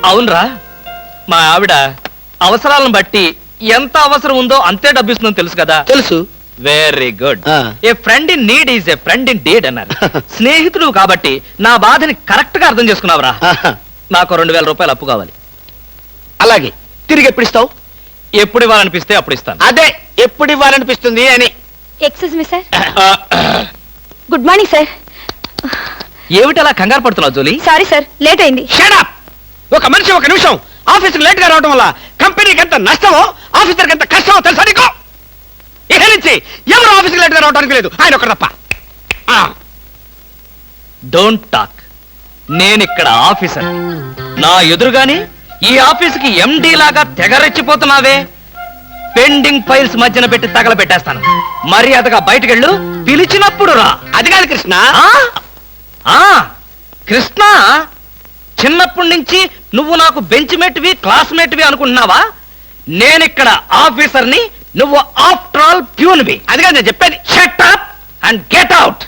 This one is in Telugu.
అవునరా, మా ఆవిడ అవసరాలను బట్టి ఎంత అవసరం ఉందో అంతే డబ్బిస్తుందో తెలుసు కదా. తెలుసు. Very good. A friend in need is a friend in deed అన్నారు. స్నేహితుడు కాబట్టి నా బాధని కరెక్ట్ గా అర్థం చేసుకున్నావురా. నాకు 2000 రూపాయలు అప్పు కావాలి. అలాగే, తిరిగి ఎప్పుడు ఇస్తావు? ఎప్పుడు ఇవ్వాలనిపిస్తే అప్పుడు ఇస్తాను. అదే, ఎప్పుడు ఇవ్వాలనిపిస్తుంది అని. Excuse me sir. Good morning sir. ఏమిటి అలా కంగారు పడుతున్నావు జోలీ? సారీ సార్, లేట్ అయింది. Shut up! ఒక మనిషి ఒక నిమిషం ఆఫీస్కి లేట్ గా రావడం వల్ల కంపెనీకి ఎంత నష్టమో ఆఫీసర్కి ఎంత కష్టమో తెలుసా నీకు? ఇక నుంచి ఎవరు ఆఫీస్కి లేట్ గా రావడానికి లేదు, ఆయన ఒకరు తప్ప. Don't talk. నేనిక్కడ ఆఫీసర్. నా ఎదురుగాని ఈ ఆఫీసుకి ఎండి లాగా తెగరెచ్చిపోతున్నావే. పెండింగ్ ఫైల్స్ మధ్యన పెట్టి తగలబెట్టేస్తాను. మర్యాదగా బయటకెళ్ళు, పిలిచినప్పుడు రా. అది కాదు కృష్ణ. కృష్ణ, చిన్నప్పటి నుంచి నువ్వు నాకు బెంచ్ మేట్వి, క్లాస్మేట్వి అనుకుంటున్నావా? నేనిక్కడ ఆఫీసర్ని, నువ్వు ఆఫ్టర్ ఆల్ ప్యూన్వి. అది కాదు నేను చెప్పేది. Shut up and get out.